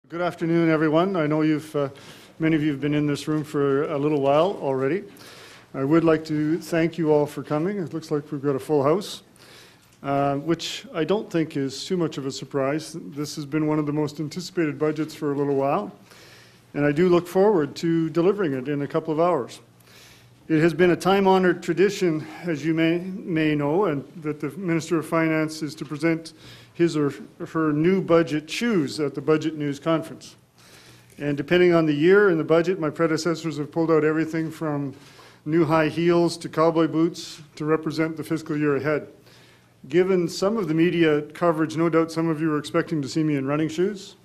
Good afternoon, everyone. I know many of you have been in this room for a little while already. I would like to thank you all for coming. It looks like we've got a full house, which I don't think is too much of a surprise. This has been one of the most anticipated budgets for a little while, and I do look forward to delivering it in a couple of hours. It has been a time-honored tradition, as you may know, and that the Minister of Finance is to present his or her new budget shoes at the Budget News Conference. And depending on the year and the budget, my predecessors have pulled out everything from new high heels to cowboy boots to represent the fiscal year ahead. Given some of the media coverage, no doubt some of you were expecting to see me in running shoes.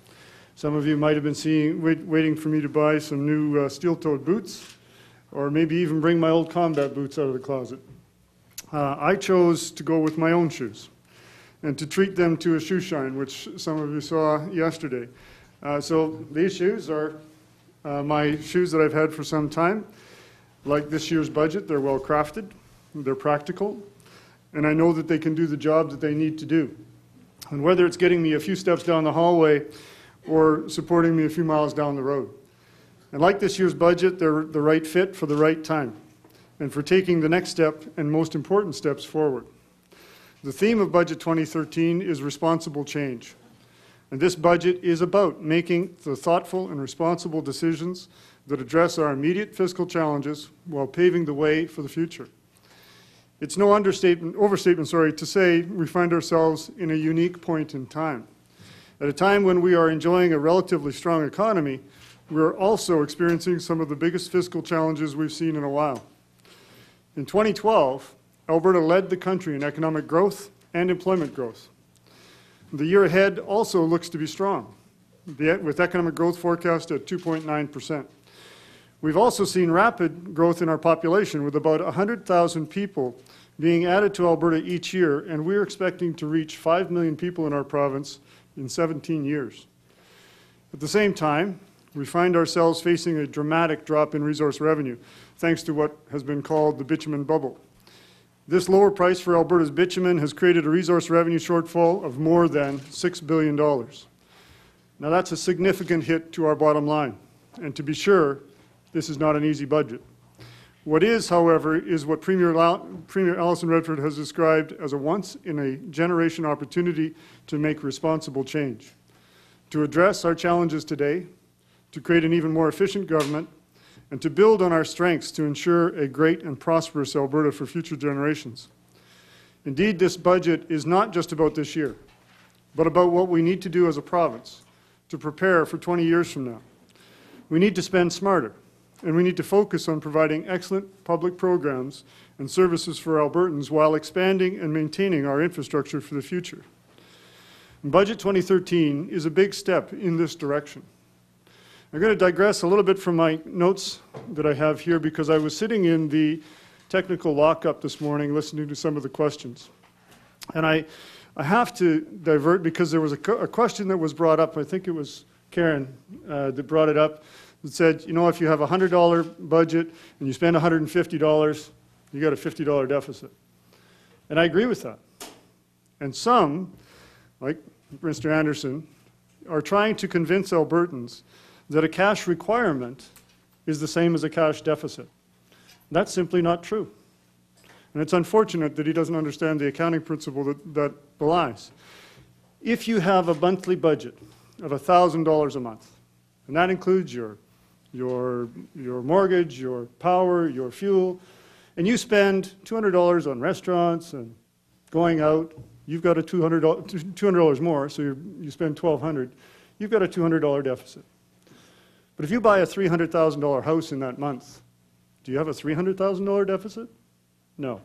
Some of you might have been waiting for me to buy some new steel-toed boots, or maybe even bring my old combat boots out of the closet. I chose to go with my own shoes and to treat them to a shoe shine, which some of you saw yesterday. So these shoes are my shoes that I've had for some time. Like this year's budget, they're well crafted, they're practical, and I know that they can do the job that they need to do. And whether it's getting me a few steps down the hallway or supporting me a few miles down the road. And like this year's budget, they're the right fit for the right time and for taking the next step and most important steps forward. The theme of Budget 2013 is responsible change. And this budget is about making the thoughtful and responsible decisions that address our immediate fiscal challenges while paving the way for the future. It's no overstatement to say we find ourselves in a unique point in time. At a time when we are enjoying a relatively strong economy, we're also experiencing some of the biggest fiscal challenges we've seen in a while. In 2012, Alberta led the country in economic growth and employment growth. The year ahead also looks to be strong, with economic growth forecast at 2.9%. We've also seen rapid growth in our population, with about 100,000 people being added to Alberta each year, and we're expecting to reach 5 million people in our province in 17 years. At the same time, we find ourselves facing a dramatic drop in resource revenue, thanks to what has been called the bitumen bubble. This lower price for Alberta's bitumen has created a resource revenue shortfall of more than $6 billion. Now that's a significant hit to our bottom line, and to be sure, this is not an easy budget. What is, however, is what Premier Alison Redford has described as a once-in-a-generation opportunity to make responsible change, to address our challenges today, to create an even more efficient government, and to build on our strengths to ensure a great and prosperous Alberta for future generations. Indeed, this budget is not just about this year, but about what we need to do as a province to prepare for 20 years from now. We need to spend smarter, and we need to focus on providing excellent public programs and services for Albertans while expanding and maintaining our infrastructure for the future. And Budget 2013 is a big step in this direction. I'm going to digress a little bit from my notes that I have here because I was sitting in the technical lockup this morning listening to some of the questions. And I have to divert because there was a question that was brought up. I think it was Karen that brought it up that said, you know, if you have a $100 budget and you spend $150, you got a $50 deficit. And I agree with that. And some, like Mr. Anderson, are trying to convince Albertans that a cash requirement is the same as a cash deficit. That's simply not true. And it's unfortunate that he doesn't understand the accounting principle that belies. If you have a monthly budget of $1,000 a month, and that includes your mortgage, your power, your fuel, and you spend $200 on restaurants and going out, you've got a $200 more, so you spend $1,200, you've got a $200 deficit. But if you buy a $300,000 house in that month, do you have a $300,000 deficit? No.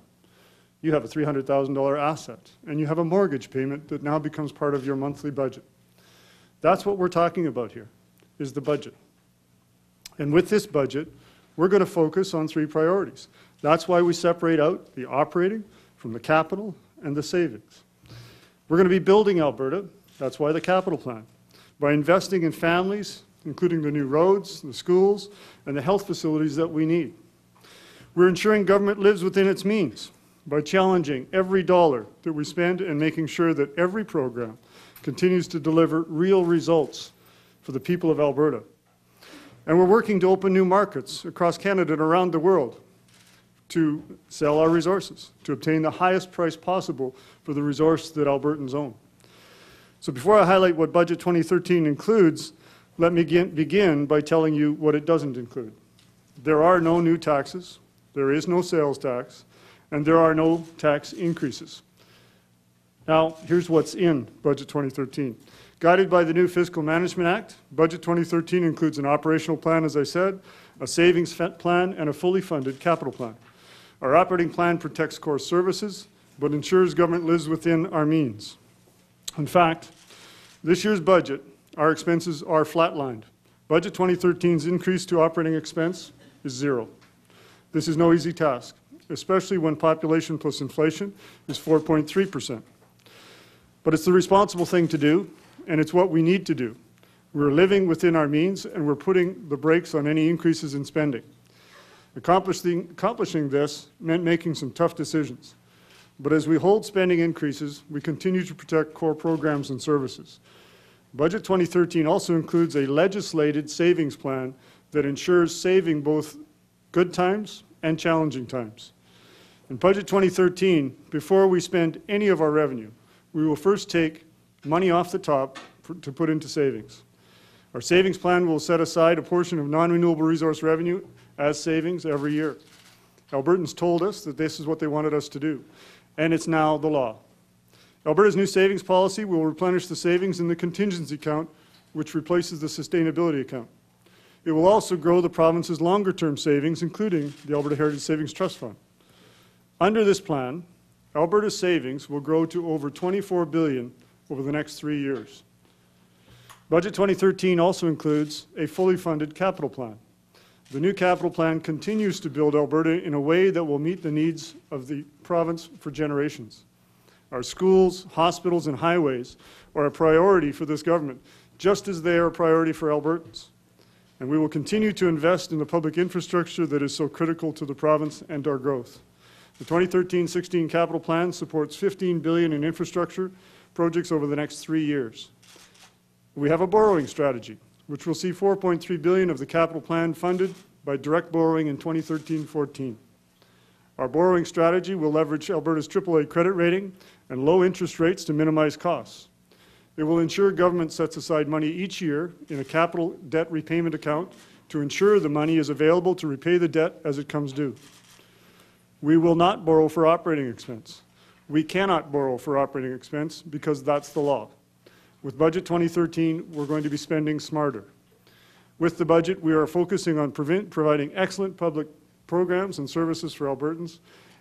You have a $300,000 asset, and you have a mortgage payment that now becomes part of your monthly budget. That's what we're talking about here, is the budget. And with this budget, we're going to focus on 3 priorities. That's why we separate out the operating from the capital and the savings. We're going to be building Alberta. That's why the capital plan. By investing in families, including the new roads, the schools, and the health facilities that we need. We're ensuring government lives within its means by challenging every dollar that we spend and making sure that every program continues to deliver real results for the people of Alberta. And we're working to open new markets across Canada and around the world to sell our resources, to obtain the highest price possible for the resource that Albertans own. So before I highlight what Budget 2013 includes, let me begin by telling you what it doesn't include. There are no new taxes, there is no sales tax, and there are no tax increases. Now, here's what's in Budget 2013. Guided by the new Fiscal Management Act, Budget 2013 includes an operational plan, as I said, a savings plan, and a fully funded capital plan. Our operating plan protects core services, but ensures government lives within our means. In fact, this year's budget, our expenses are flatlined. Budget 2013's increase to operating expense is zero. This is no easy task, especially when population plus inflation is 4.3%. But it's the responsible thing to do, and it's what we need to do. We're living within our means, and we're putting the brakes on any increases in spending. Accomplishing this meant making some tough decisions. But as we hold spending increases, we continue to protect core programs and services. Budget 2013 also includes a legislated savings plan that ensures saving both good times and challenging times. In Budget 2013, before we spend any of our revenue, we will first take money off the top to put into savings. Our savings plan will set aside a portion of non-renewable resource revenue as savings every year. Albertans told us that this is what they wanted us to do, and it's now the law. Alberta's new savings policy will replenish the savings in the contingency account, which replaces the sustainability account. It will also grow the province's longer-term savings, including the Alberta Heritage Savings Trust Fund. Under this plan, Alberta's savings will grow to over $24 billion over the next 3 years. Budget 2013 also includes a fully funded capital plan. The new capital plan continues to build Alberta in a way that will meet the needs of the province for generations. Our schools, hospitals, and highways are a priority for this government, just as they are a priority for Albertans. And we will continue to invest in the public infrastructure that is so critical to the province and our growth. The 2013-16 capital plan supports $15 billion in infrastructure projects over the next 3 years. We have a borrowing strategy, which will see $4.3 billion of the capital plan funded by direct borrowing in 2013-14. Our borrowing strategy will leverage Alberta's AAA credit rating and low interest rates to minimize costs. It will ensure government sets aside money each year in a capital debt repayment account to ensure the money is available to repay the debt as it comes due. We will not borrow for operating expense. We cannot borrow for operating expense because that's the law. With Budget 2013, we're going to be spending smarter. With the budget, we are focusing on providing excellent public programs and services for Albertans,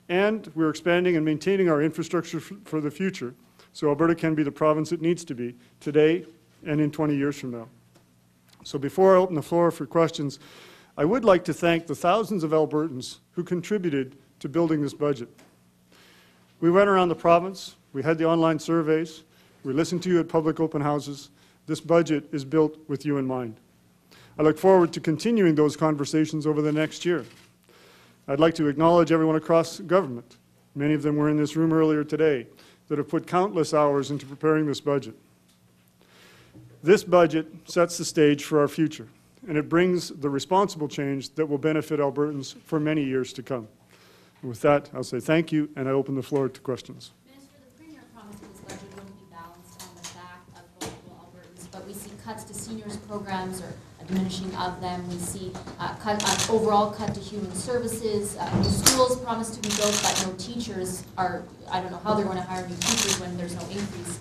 and we're expanding and maintaining our infrastructure for the future so Alberta can be the province it needs to be today and in 20 years from now. So before I open the floor for questions, I would like to thank the thousands of Albertans who contributed to building this budget. We went around the province, we had the online surveys, we listened to you at public open houses. This budget is built with you in mind. I look forward to continuing those conversations over the next year. I'd like to acknowledge everyone across government, many of them were in this room earlier today, that have put countless hours into preparing this budget. This budget sets the stage for our future, and it brings the responsible change that will benefit Albertans for many years to come. And with that, I'll say thank you, and I open the floor to questions. Minister, the Premier promised that this budget wouldn't be balanced on the back of vulnerable Albertans, but we see cuts to seniors programs or a diminishing of them. We see overall cut to human services. New schools promised to be built, but no teachers are, I don't know how they're going to hire new teachers when there's no increase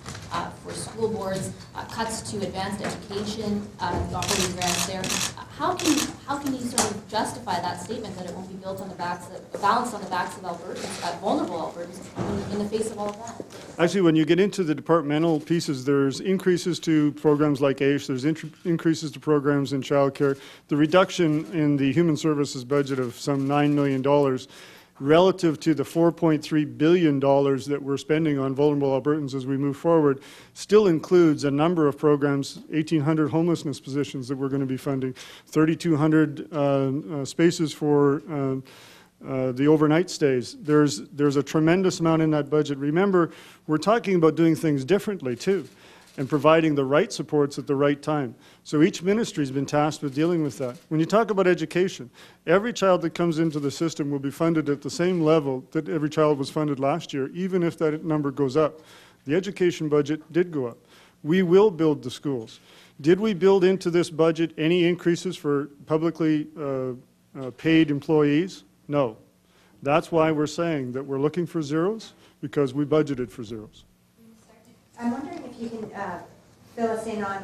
for school boards. Cuts to advanced education, operating grants there. How can you sort of justify that statement that it won't be built on the backs of, balanced on the backs of Albertans, vulnerable Albertans, in the face of all of that? Actually, when you get into the departmental pieces, there's increases to programs like AISH, there's increases to programs in childcare. The reduction in the human services budget of some $9 million relative to the $4.3 billion that we're spending on vulnerable Albertans as we move forward still includes a number of programs, 1,800 homelessness positions that we're going to be funding, 3,200 spaces for the overnight stays. There's a tremendous amount in that budget. Remember, we're talking about doing things differently too. and providing the right supports at the right time. So each ministry has been tasked with dealing with that. When you talk about education, every child that comes into the system will be funded at the same level that every child was funded last year, even if that number goes up. The education budget did go up. We will build the schools. Did we build into this budget any increases for publicly paid employees? No. That's why we're saying that we're looking for zeros, because we budgeted for zeros. I'm wondering if you can fill us in on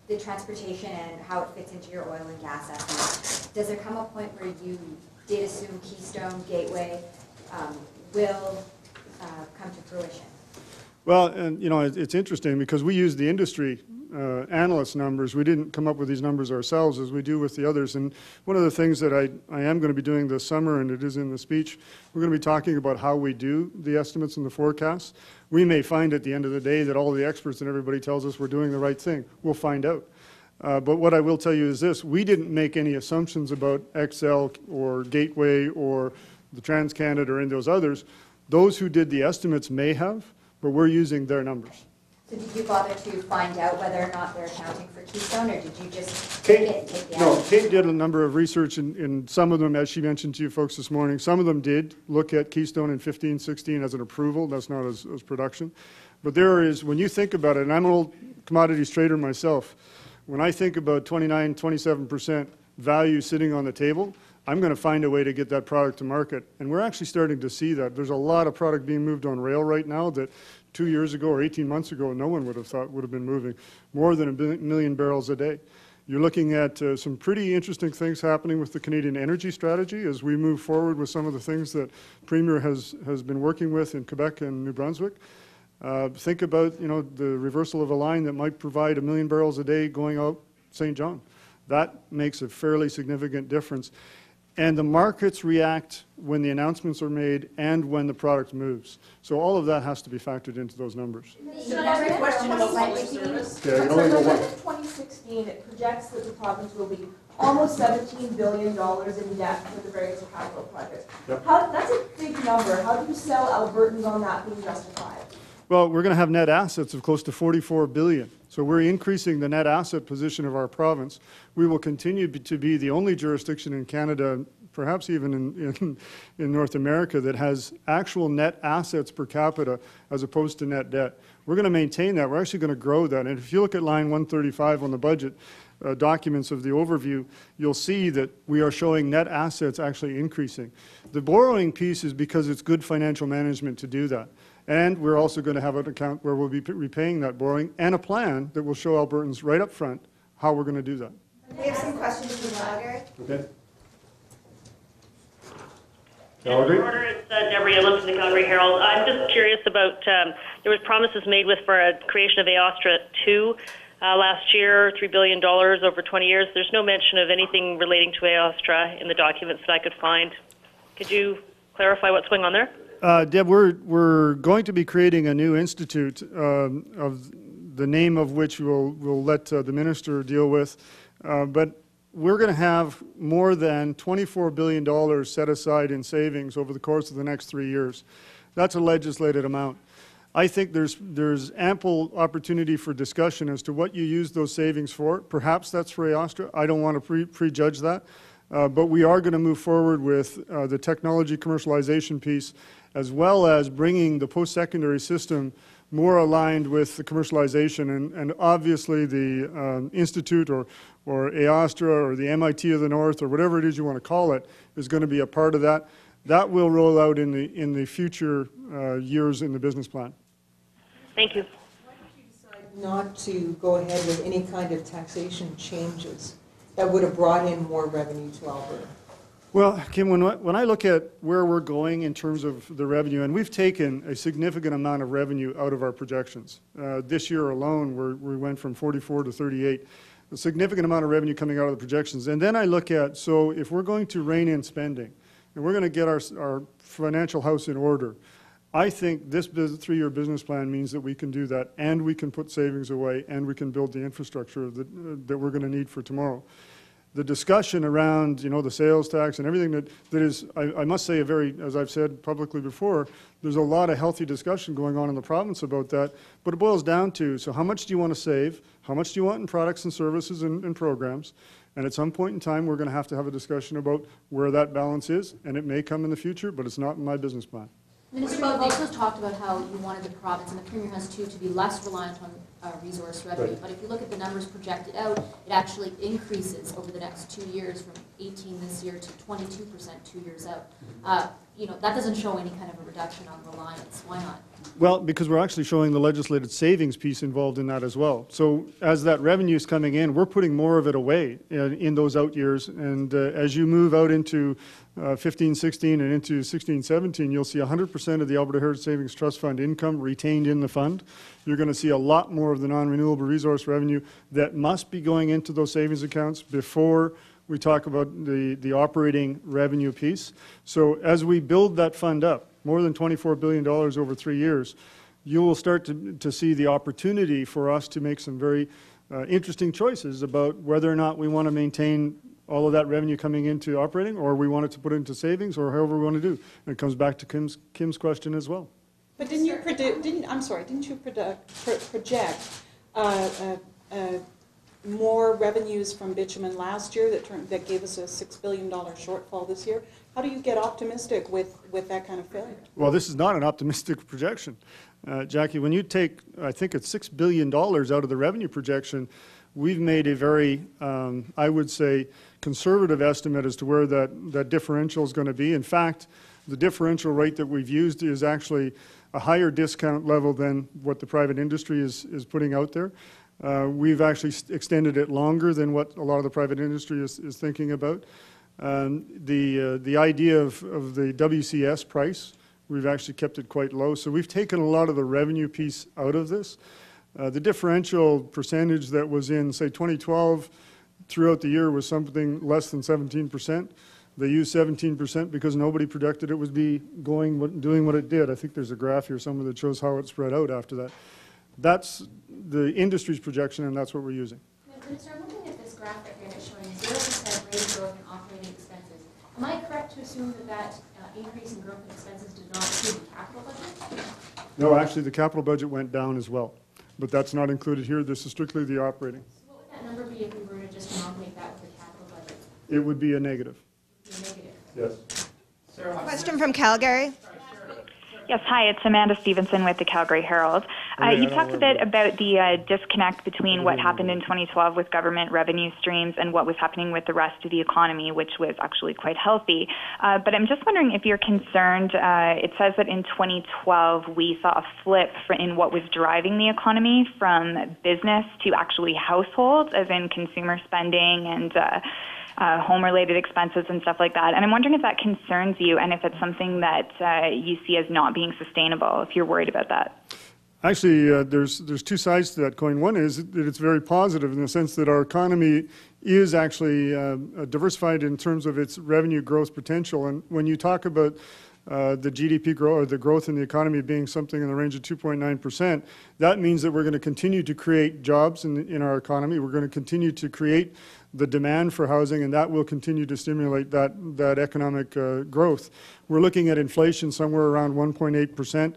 the transportation and how it fits into your oil and gas estimate. Does there come a point where you did assume Keystone, Gateway will come to fruition? Well, and you know, it's interesting because we use the industry analyst numbers. We didn't come up with these numbers ourselves as we do with the others. And one of the things that I am going to be doing this summer, and it is in the speech, we're going to be talking about how we do the estimates and the forecasts. We may find at the end of the day that all the experts and everybody tells us we're doing the right thing. We'll find out. But what I will tell you is this: we didn't make any assumptions about XL or Gateway or the TransCanada or any of those others. Those who did the estimates may have, but we're using their numbers. So did you bother to find out whether or not they're accounting for Keystone, or did you just take it and take the action? No, Kate did a number of research, and some of them, as she mentioned to you folks this morning, some of them did look at Keystone in 15, 16 as an approval. That's not as production. But there is, when you think about it, and I'm an old commodities trader myself, when I think about 29, 27% value sitting on the table, I'm going to find a way to get that product to market. And we're actually starting to see that. There's a lot of product being moved on rail right now that 2 years ago or 18 months ago, no one would have thought would have been moving. More than a million barrels a day. You're looking at some pretty interesting things happening with the Canadian energy strategy as we move forward with some of the things that Premier has been working with in Quebec and New Brunswick. Think about, you know, the reversal of a line that might provide 1 million barrels a day going out St. John. That makes a fairly significant difference. And the markets react when the announcements are made and when the product moves. So all of that has to be factored into those numbers. Can I ask a question about public service? Yeah, you So only in go the one. budget 2016, it projects that the province will be almost $17 billion in debt for the various capital projects. Yep. That's a big number. How do you sell Albertans on that being justified? Well, we're going to have net assets of close to $44 billion. So we're increasing the net asset position of our province. We will continue to be the only jurisdiction in Canada, perhaps even in North America, that has actual net assets per capita as opposed to net debt. We're going to maintain that. We're actually going to grow that. And if you look at line 135 on the budget documents of the overview, you'll see that we are showing net assets actually increasing. The borrowing piece is because it's good financial management to do that. And we're also going to have an account where we'll be repaying that borrowing and a plan that will show Albertans right up front how we're going to do that. We have some questions from Calgary. Okay. Calgary? Order, it's Deborah Yellen from the Calgary Herald. I'm just curious about, there was promises made for a creation of AOSTRA 2 last year, $3 billion over 20 years. There's no mention of anything relating to AOSTRA in the documents that I could find. Could you clarify what's going on there? Deb, we're going to be creating a new institute of the name of which we'll let the minister deal with, but we're going to have more than $24 billion set aside in savings over the course of the next 3 years. That's a legislated amount. I think there's ample opportunity for discussion as to what you use those savings for. Perhaps that's for AOSTRA. I don't want to prejudge that. But we are going to move forward with the technology commercialization piece, as well as bringing the post-secondary system more aligned with the commercialization. And obviously the Institute or AOSTRA or the MIT of the North or whatever it is you want to call it is going to be a part of that. That will roll out in the future years in the business plan. Thank you. Why did you decide not to go ahead with any kind of taxation changes that would have brought in more revenue to Alberta? Well, Kim, when I look at where we're going in terms of the revenue, and we've taken a significant amount of revenue out of our projections. This year alone, we went from 44 to 38. A significant amount of revenue coming out of the projections. And then I look at, so if we're going to rein in spending, and we're going to get our financial house in order, I think this 3-year business plan means that we can do that, and we can put savings away, and we can build the infrastructure that we're going to need for tomorrow. the discussion around, the sales tax and everything that is, I must say, as I've said publicly before, there's a lot of healthy discussion going on in the province about that, but it boils down to, so how much do you want to save? How much do you want in products and services and programs? And at some point in time, we're going to have a discussion about where that balance is, and it may come in the future, but it's not in my business plan. Minister, you've also talked about how you wanted the province, and the Premier has too, to be less reliant on resource revenue. Right. But if you look at the numbers projected out, it actually increases over the next 2 years, from 18 this year to 22% 2 years out. That doesn't show any kind of a reduction on reliance. Why not? Well, because we're actually showing the legislated savings piece involved in that as well. So as that revenue is coming in, we're putting more of it away in those out years. And as you move out into 15, 16 and into 16, 17, you'll see 100% of the Alberta Heritage Savings Trust Fund income retained in the fund. You're going to see a lot more of the non-renewable resource revenue that must be going into those savings accounts before we talk about the operating revenue piece. So as we build that fund up, more than $24 billion over 3 years, you will start to see the opportunity for us to make some very interesting choices about whether or not we want to maintain all of that revenue coming into operating, or we want it to put it into savings, or however we want to do. And it comes back to Kim's question as well. But didn't you project more revenues from bitumen last year that gave us a $6 billion shortfall this year? How do you get optimistic with that kind of failure? Well, this is not an optimistic projection. Jackie, when you take, I think it's $6 billion out of the revenue projection, we've made a very, I would say, conservative estimate as to where that differential is going to be. In fact, the differential rate that we've used is actually a higher discount level than what the private industry is putting out there. We've actually extended it longer than what a lot of the private industry is thinking about. The idea of the WCS price, we've actually kept it quite low. So we've taken a lot of the revenue piece out of this. The differential percentage that was in, say, 2012 throughout the year was something less than 17%. They used 17% because nobody projected it would be doing what it did. I think there's a graph here somewhere that shows how it spread out after that. That's the industry's projection, and that's what we're using. Minister, I'm looking at this graph right here that's showing 0% rate of growth in operating expenses. Am I correct to assume that increase in growth in expenses did not include the capital budget? No, actually, the capital budget went down as well, but that's not included here. This is strictly the operating. So what would that number be if we were to just amalgamate that with the capital budget? It would be a negative. Yes. Question from Calgary. Yes, hi, it's Amanda Stevenson with the Calgary Herald. You talked a bit about the disconnect between what happened in 2012 with government revenue streams and what was happening with the rest of the economy, which was actually quite healthy. But I'm just wondering if you're concerned. It says that in 2012 we saw a flip in what was driving the economy from business to actually households, as in consumer spending and home-related expenses and stuff like that. And I'm wondering if that concerns you and if it's something that you see as not being sustainable, if you're worried about that. Actually, there's two sides to that coin. One is that it's very positive in the sense that our economy is actually diversified in terms of its revenue growth potential. And when you talk about the GDP growth, or the growth in the economy being something in the range of 2.9%, that means that we're going to continue to create jobs in our economy. We're going to continue to create the demand for housing, and that will continue to stimulate that economic growth. We're looking at inflation somewhere around 1.8%,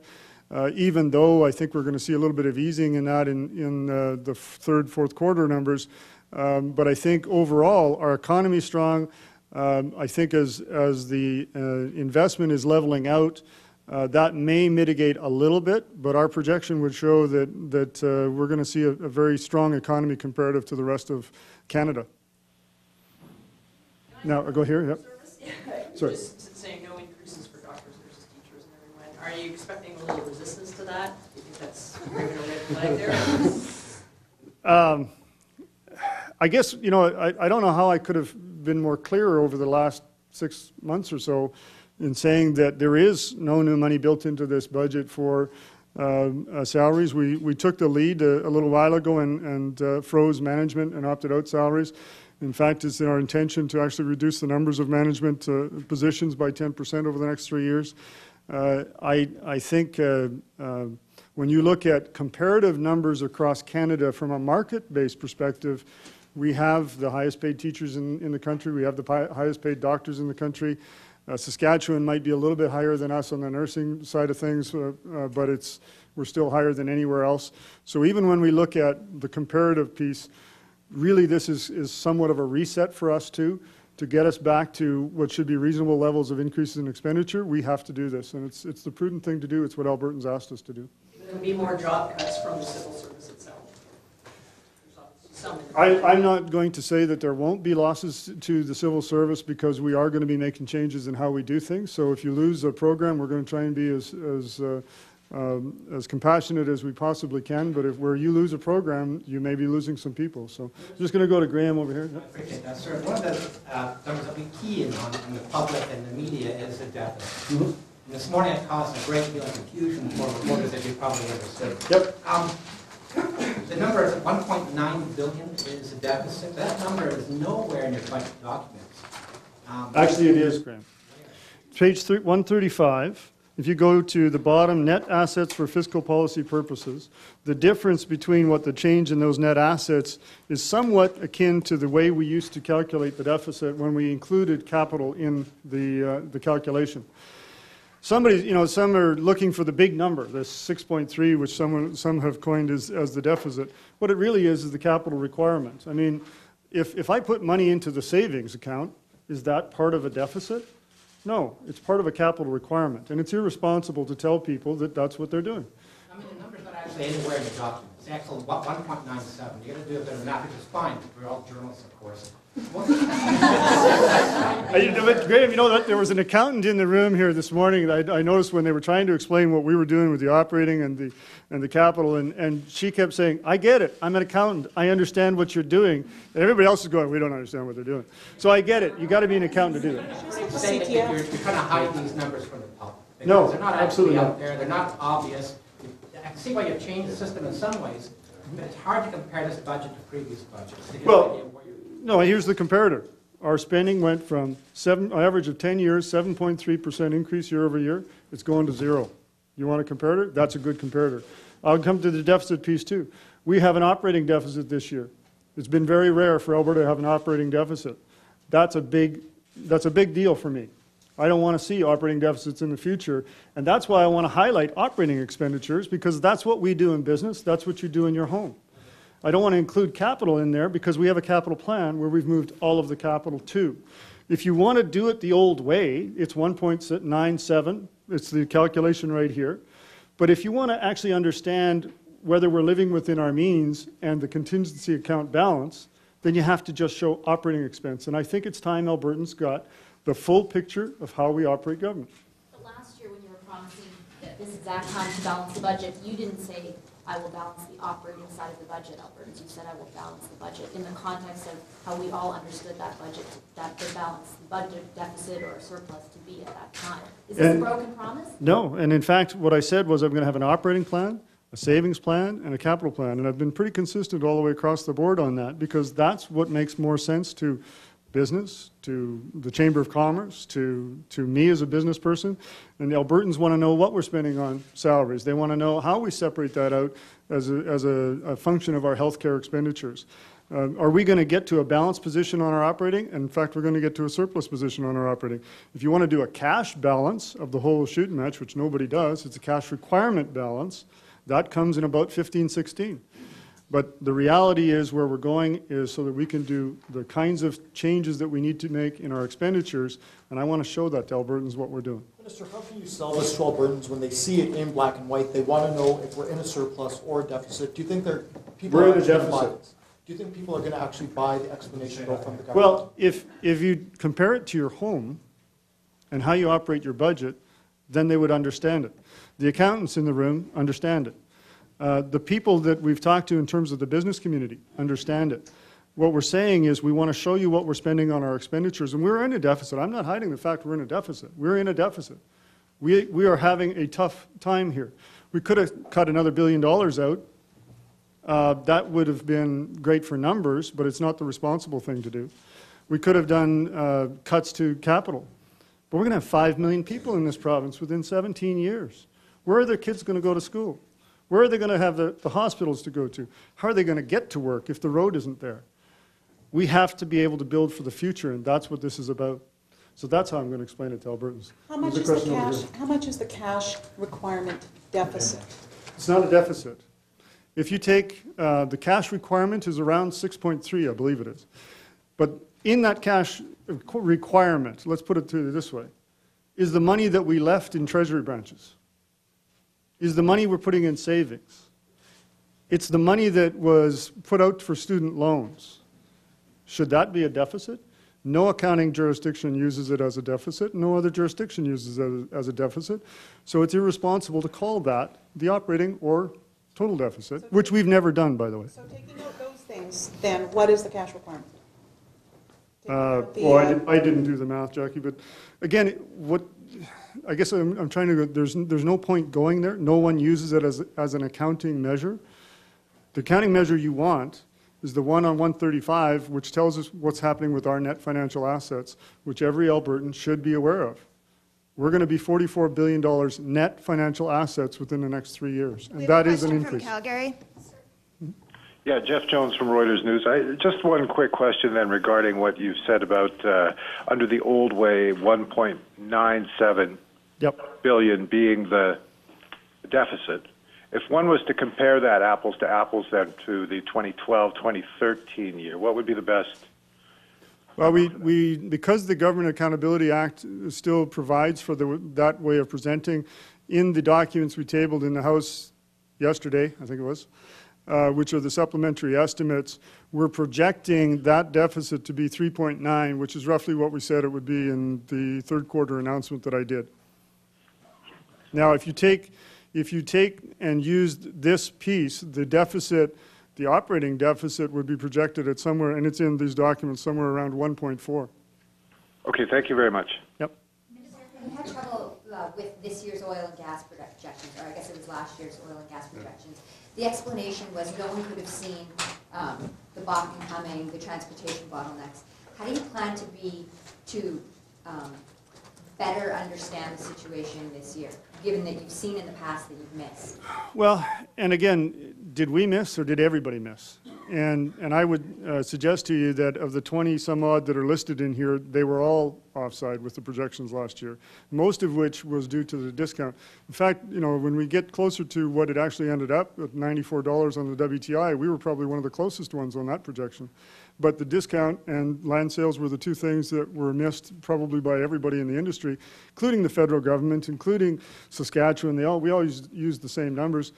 even though I think we're going to see a little bit of easing in that in the third, fourth quarter numbers. But I think overall, our economy is strong. I think as the investment is leveling out, that may mitigate a little bit, but our projection would show that we're going to see a very strong economy comparative to the rest of Canada. Now, go here, yep. Sorry. Just saying no increases for doctors, nurses, teachers, and everyone. Are you expecting a little resistance to that? Do you think that's bringing a red flag there? I guess, I don't know how I could have been more clear over the last 6 months or so in saying that there is no new money built into this budget for salaries. We took the lead a little while ago and froze management and opted out salaries. In fact, it's our intention to actually reduce the numbers of management positions by 10% over the next 3 years. I think when you look at comparative numbers across Canada from a market-based perspective, We have the highest paid teachers in the country. We have the highest paid doctors in the country. Saskatchewan might be a little bit higher than us on the nursing side of things, but we're still higher than anywhere else. So even when we look at the comparative piece, really this is somewhat of a reset for us too. To get us back to what should be reasonable levels of increases in expenditure, we have to do this. And it's the prudent thing to do. It's what Albertans asked us to do. There will be more job cuts from the civil service itself. I'm not going to say that there won't be losses to the civil service because we are going to be making changes in how we do things. So if you lose a program, we're going to try and be as compassionate as we possibly can. But where you lose a program, you may be losing some people. So I'm just going to go to Graham over here. I appreciate that, sir. One of the numbers that we key in on in the public and the media is the deficit. Mm-hmm. And this morning it caused a great deal of confusion for reporters, as you probably understood. Yep. The number of 1.9 billion is a deficit. That number is nowhere in your budget documents. Actually, it is, Graham. Page 135, if you go to the bottom, net assets for fiscal policy purposes, the difference between what the change in those net assets is somewhat akin to the way we used to calculate the deficit when we included capital in the calculation. Some are looking for the big number, this 6.3, which some have coined as the deficit. What it really is the capital requirement. I mean, if I put money into the savings account, is that part of a deficit? No, it's part of a capital requirement. And it's irresponsible to tell people that that's what they're doing. I mean, the number's not actually anywhere in the document. It's actually 1.97. You got to do a bit of math, which is fine. We're all journalists, of course. Graham, you know that there was an accountant in the room here this morning that I noticed when they were trying to explain what we were doing with the operating and the capital, and she kept saying, I get it, I'm an accountant, I understand what you're doing. And everybody else is going, we don't understand what they're doing. So I get it, you got to be an accountant to do that. You're saying that you're trying to hide these numbers from the public. No, they're not absolutely actually not. out there, they're not obvious. I can see why you've changed the system in some ways, but it's hard to compare this budget to previous budgets. To get an idea of what you're doing. No, here's the comparator. Our spending went from an average of 10 years, 7.3% increase year over year. It's going to 0. You want a comparator? That's a good comparator. I'll come to the deficit piece too. We have an operating deficit this year. It's been very rare for Alberta to have an operating deficit. That's a big deal for me. I don't want to see operating deficits in the future, and that's why I want to highlight operating expenditures, because that's what we do in business, that's what you do in your home. I don't want to include capital in there because we have a capital plan where we've moved all of the capital to. If you want to do it the old way, it's 1.97. It's the calculation right here. But if you want to actually understand whether we're living within our means and the contingency account balance, then you have to just show operating expense. And I think it's time Albertans got the full picture of how we operate government. But last year when you were promising that this exact time to balance the budget, you didn't say, I will balance the operating side of the budget, Albertans. You said I will balance the budget in the context of how we all understood that budget, that the balance, the budget deficit or surplus to be at that time. Is this a broken promise? No, and in fact, what I said was I'm going to have an operating plan, a savings plan, and a capital plan. And I've been pretty consistent all the way across the board on that because that's what makes more sense to business, to the Chamber of Commerce, to me as a business person. And the Albertans want to know what we're spending on salaries. They want to know how we separate that out as a function of our healthcare expenditures. Are we going to get to a balanced position on our operating? In fact, we're going to get to a surplus position on our operating. If you want to do a cash balance of the whole shooting match, which nobody does, it's a cash requirement balance, that comes in about 15-16. But the reality is where we're going is so that we can do the kinds of changes that we need to make in our expenditures, and I want to show that to Albertans what we're doing. Minister, how can you sell this to Albertans when they see it in black and white? They want to know if we're in a surplus or a deficit. Do you think people We're are in a deficit. Do you think people are going to actually buy the explanation though from the government? Well, if you compare it to your home and how you operate your budget, then they would understand it. The accountants in the room understand it. The people that we've talked to in terms of the business community understand it. What we're saying is we want to show you what we're spending on our expenditures, and we're in a deficit. I'm not hiding the fact we're in a deficit. We're in a deficit. We are having a tough time here. We could have cut another $1 billion out. That would have been great for numbers, but it's not the responsible thing to do. We could have done cuts to capital, but we're going to have 5 million people in this province within 17 years. Where are their kids going to go to school? Where are they going to have the hospitals to go to? How are they going to get to work if the road isn't there? We have to be able to build for the future, and that's what this is about. So that's how I'm going to explain it to Albertans. How much There's is a the question over cash, here. how much is the cash requirement deficit? It's not a deficit. If you take, the cash requirement is around 6.3, I believe it is. But in that cash requirement, let's put it to you this way, is the money that we left in treasury branches. Is the money we're putting in savings. It's the money that was put out for student loans. Should that be a deficit? No accounting jurisdiction uses it as a deficit. No other jurisdiction uses it as a deficit. So it's irresponsible to call that the operating or total deficit, which we've never done, by the way. So taking out those things, then what is the cash requirement? Taking out the, Well, I didn't do the math, Jackie, but again, I guess I'm trying to go, there's no point going there. No one uses it as an accounting measure. The accounting measure you want is the one on 135, which tells us what's happening with our net financial assets, which every Albertan should be aware of. We're going to be $44 billion net financial assets within the next 3 years, and that is an increase. From Calgary. Yeah, Jeff Jones from Reuters News. Just one quick question then regarding what you've said about under the old way, 1.97 billion being the deficit. If one was to compare that apples to apples then to the 2012-2013 year, what would be the best? Well, because the Government Accountability Act still provides for that way of presenting, in the documents we tabled in the House yesterday, I think it was, which are the supplementary estimates, we're projecting that deficit to be 3.9, which is roughly what we said it would be in the third quarter announcement that I did. Now, if you take and use this piece, the deficit, the operating deficit would be projected at somewhere, and it's in these documents, somewhere around 1.4. Okay, thank you very much. Yep. We had trouble with this year's oil and gas projections, or I guess it was last year's oil and gas projections. The explanation was no one could have seen the Bakken coming, the transportation bottlenecks. How do you plan to better understand the situation this year, given that you've seen in the past that you've missed? Well, and again, did we miss or did everybody miss? And I would suggest to you that of the 20 some odd that are listed in here, they were all offside with the projections last year, most of which was due to the discount. In fact, you know, when we get closer to what it actually ended up at $94 on the WTI, we were probably one of the closest ones on that projection. But the discount and land sales were the two things that were missed probably by everybody in the industry, including the federal government, including Saskatchewan. We all used the same numbers.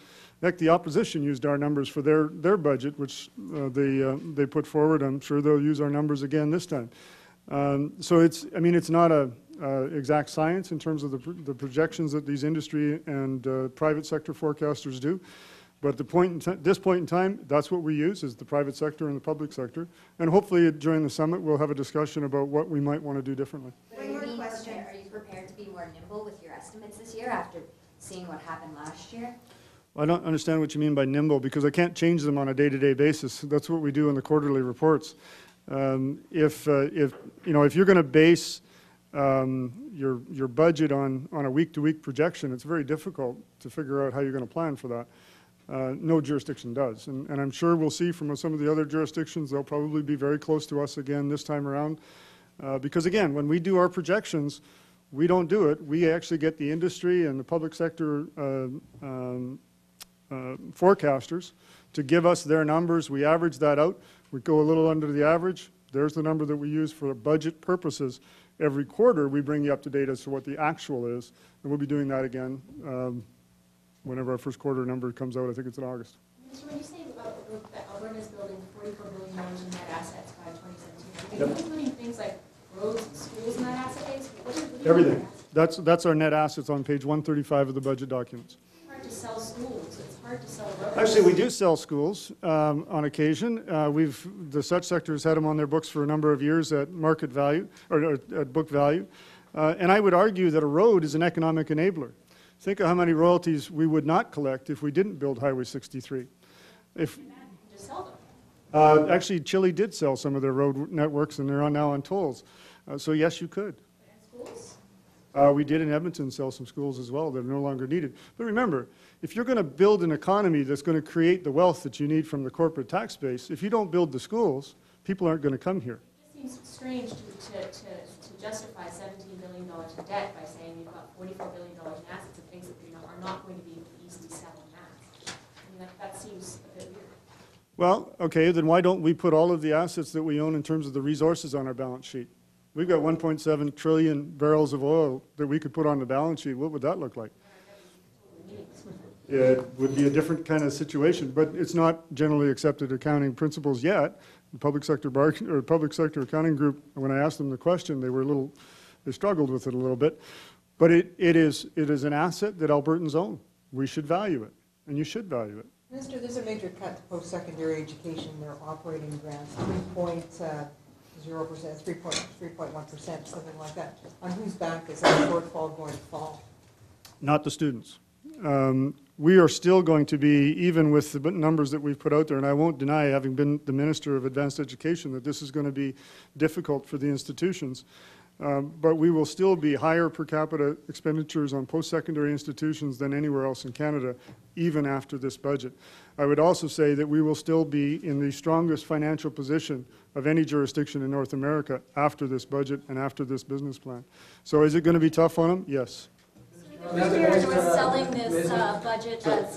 In fact, the opposition used our numbers for their budget, which they put forward. I'm sure they'll use our numbers again this time. So it's not a exact science in terms of the projections that these industry and private sector forecasters do. But this point in time, that's what we use, is the private sector and the public sector. And hopefully during the summit, we'll have a discussion about what we might want to do differently. Are you prepared to be more nimble with your estimates this year after seeing what happened last year? I don't understand what you mean by nimble, because I can't change them on a day-to-day basis. That's what we do in the quarterly reports. If you're going to base your budget on a week-to-week projection, it's very difficult to figure out how you're going to plan for that. No jurisdiction does. And I'm sure we'll see from some of the other jurisdictions, they'll probably be very close to us again this time around. Because again, when we do our projections, we don't do it. We actually get the industry and the public sector forecasters to give us their numbers. We average that out. We go a little under the average. There's the number that we use for budget purposes. Every quarter, we bring you up to date as to what the actual is. And we'll be doing that again whenever our first quarter number comes out. I think it's in August. So when you say that Alberta is building $44 billion in net assets by 2017, are you including things like roads and schools in that asset base? Everything. That's our net assets on page 135 of the budget documents. It's hard to sell schools. It's hard to sell roads. Actually, we do sell schools on occasion. The such sector has had them on their books for a number of years at market value, or at book value. And I would argue that a road is an economic enabler. Think of how many royalties we would not collect if we didn't build Highway 63. Just sell them. Actually, Chile did sell some of their road networks, and they're now on tolls. So yes, you could. And schools? We did in Edmonton sell some schools as well that are no longer needed. But remember, if you're going to build an economy that's going to create the wealth that you need from the corporate tax base, if you don't build the schools, people aren't going to come here. It seems strange to justify $17 billion in debt by saying you've got $44 billion in assets and things that are not going to be able to easily sell en masse. I mean, that seems a bit weird. Well, okay, then why don't we put all of the assets that we own in terms of the resources on our balance sheet? We've got 1.7 trillion barrels of oil that we could put on the balance sheet. What would that look like? It would be a different kind of situation, but it's not generally accepted accounting principles yet. The public sector accounting group, when I asked them the question, they struggled with it a little bit. But it is an asset that Albertans own. We should value it, and you should value it. Minister, there's a major cut to post-secondary education, their operating grants, 3.0%, 3.1%, something like that. On whose back is that shortfall going to fall? Not the students. We are still going to be, even with the numbers that we've put out there, and I won't deny, having been the Minister of Advanced Education, that this is going to be difficult for the institutions. But we will still be higher per capita expenditures on post-secondary institutions than anywhere else in Canada, even after this budget. I would also say that we will still be in the strongest financial position of any jurisdiction in North America after this budget and after this business plan. So is it going to be tough on them? Yes. Minister was selling this budget as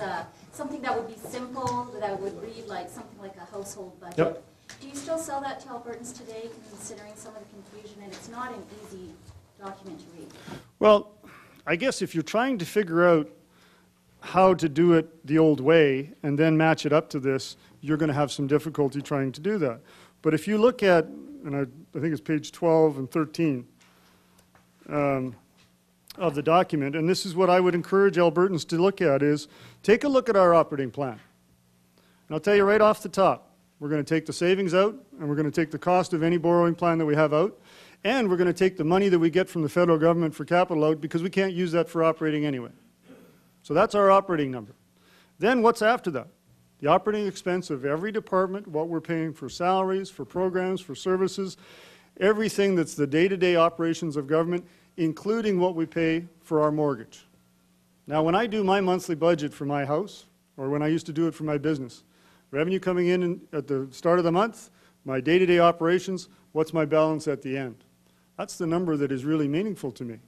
something that would be simple, that would read like something like a household budget. Yep. Do you still sell that to Albertans today, considering some of the confusion? And it's not an easy document to read. Well, I guess if you're trying to figure out how to do it the old way and then match it up to this, you're going to have some difficulty trying to do that. But if you look at, and I think it's page 12 and 13 of the document, and this is what I would encourage Albertans to look at, is take a look at our operating plan. And I'll tell you right off the top, we're going to take the savings out, and we're going to take the cost of any borrowing plan that we have out, and we're going to take the money that we get from the federal government for capital out, because we can't use that for operating anyway. So that's our operating number. Then what's after that? The operating expense of every department, what we're paying for salaries, for programs, for services, everything that's the day-to-day operations of government, including what we pay for our mortgage. Now, when I do my monthly budget for my house, or when I used to do it for my business, revenue coming in at the start of the month, my day-to-day operations, what's my balance at the end? That's the number that is really meaningful to me.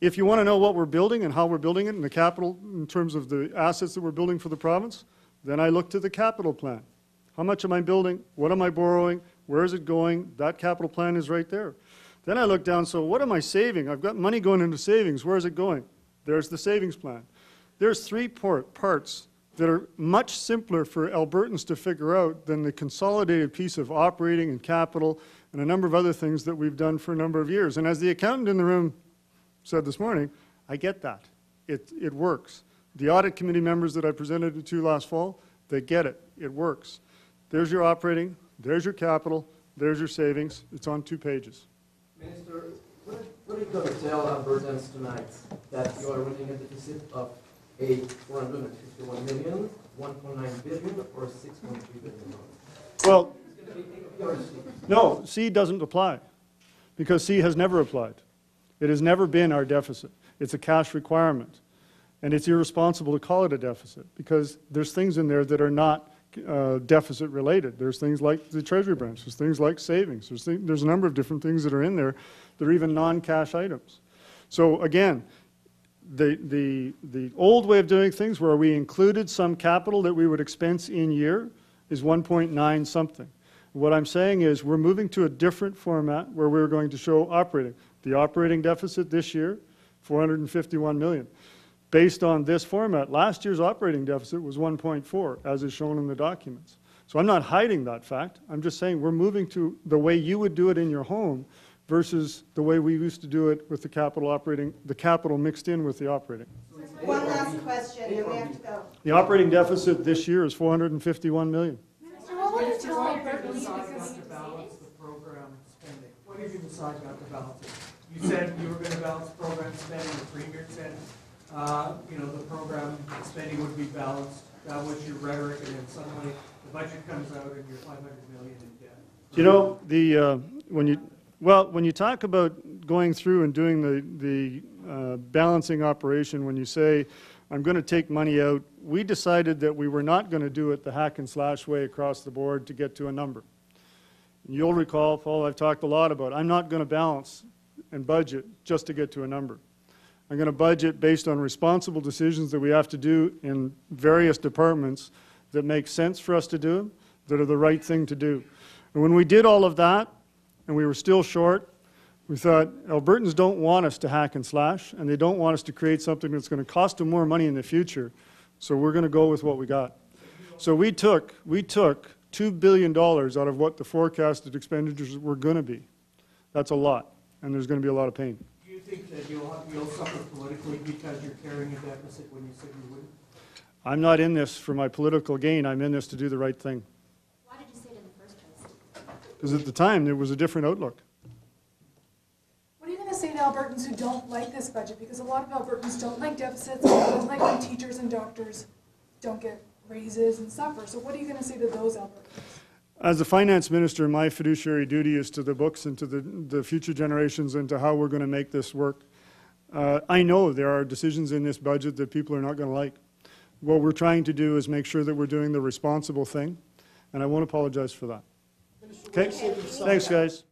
If you want to know what we're building and how we're building it and the capital in terms of the assets that we're building for the province, then I look to the capital plan. How much am I building? What am I borrowing? Where is it going? That capital plan is right there. Then I look down, so what am I saving? I've got money going into savings. Where is it going? There's the savings plan. There's three parts that are much simpler for Albertans to figure out than the consolidated piece of operating and capital and a number of other things that we've done for a number of years. And as the accountant in the room said this morning, I get that. It works. The audit committee members that I presented it to last fall, they get it. It works. There's your operating, there's your capital, there's your savings. It's on 2 pages. Minister, what are you going to tell Albertans tonight? That you are running a deficit of 451 million, 1.9 billion, or 6.3 billion? Well, it's going to be A or C? No, C doesn't apply, because C has never applied. It has never been our deficit. It's a cash requirement. And it's irresponsible to call it a deficit, because there's things in there that are not deficit related. There's things like the Treasury branch. There's things like savings. There's a number of different things that are in there that are even non-cash items. So again, the old way of doing things, where we included some capital that we would expense in year, is 1.9 something. What I'm saying is we're moving to a different format where we're going to show operating. The operating deficit this year, 451 million. Based on this format, last year's operating deficit was 1.4, as is shown in the documents. So I'm not hiding that fact. I'm just saying we're moving to the way you would do it in your home versus the way we used to do it with the capital mixed in with the operating. One last question, and we have to go. The operating deficit this year is 451 million. What did you decide not to balance the program spending? What did you decide not to balance it? You said you were going to balance program spending. The Premier said, the program spending would be balanced. That was your rhetoric, and then suddenly the budget comes out and you're 500 million in debt. You know, when you talk about going through and doing the balancing operation, when you say, I'm going to take money out, we decided that we were not going to do it the hack and slash way across the board to get to a number. You'll recall, Paul, I've talked a lot about, I'm not going to balance and budget just to get to a number. I'm going to budget based on responsible decisions that we have to do in various departments that make sense for us to do, that are the right thing to do. And when we did all of that, and we were still short, we thought, Albertans don't want us to hack and slash, and they don't want us to create something that's going to cost them more money in the future, so we're going to go with what we got. So we took $2 billion out of what the forecasted expenditures were going to be. That's a lot, and there's going to be a lot of pain. Do you think that you'll suffer politically because you're carrying a deficit when you said you wouldn't? I'm not in this for my political gain. I'm in this to do the right thing. Why did you say it in the first place? Because at the time, there was a different outlook. What are you going to say to Albertans who don't like this budget? Because a lot of Albertans don't like deficits, and don't like when teachers and doctors don't get raises and suffer. So what are you going to say to those Albertans? As the finance minister, my fiduciary duty is to the books and to the future generations and to how we're going to make this work. I know there are decisions in this budget that people are not going to like. What we're trying to do is make sure that we're doing the responsible thing, and I won't apologize for that. Okay? Thanks, guys.